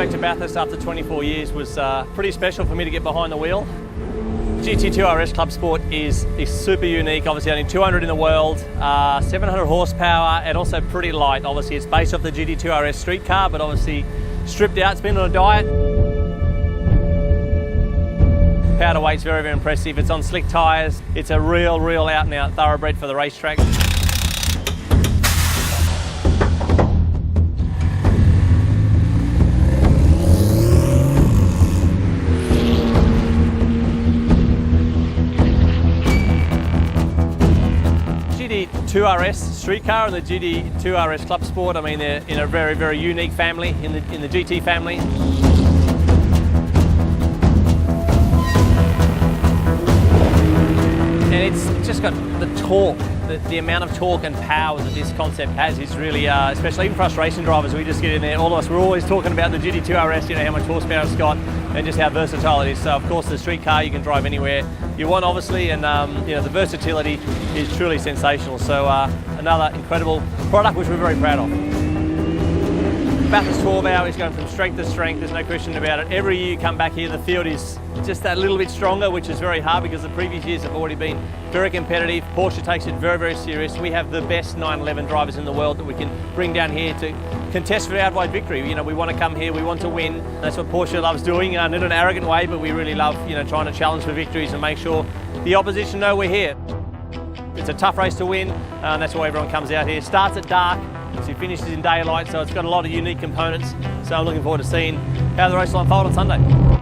back to Bathurst after 24 years was pretty special for me to get behind the wheel. GT2 RS Clubsport is super unique, obviously only 200 in the world, 700 horsepower and also pretty light. Obviously it's based off the GT2 RS street car, but obviously stripped out, it's been on a diet. Power to weight's very, very impressive. It's on slick tyres. It's a real out and out thoroughbred for the racetrack. GT2 RS street car and the GT2 RS Clubsport, I mean, they're in a very, very unique family, in the GT family. And it's just got the torque, the amount of torque and power that this concept has is really, especially even for us racing drivers, we just get in there, all of us, we're always talking about the GT2 RS, you know, how much horsepower it's got and just how versatile it is. So of course the street car you can drive anywhere you want obviously, and you know, the versatility is truly sensational. So another incredible product which we're very proud of. Bathurst 12 hour is going from strength to strength, there's no question about it. Every year you come back here, the field is just that little bit stronger, which is very hard because the previous years have already been very competitive. Porsche takes it very, very serious. We have the best 911 drivers in the world that we can bring down here to contest for outright victory. You know, we want to come here, we want to win. That's what Porsche loves doing, not in an arrogant way, but we really love, you know, trying to challenge for victories and make sure the opposition know we're here. It's a tough race to win, and that's why everyone comes out here. Starts at dark, so it finishes in daylight, so it's got a lot of unique components. So I'm looking forward to seeing how the race will unfold on Sunday.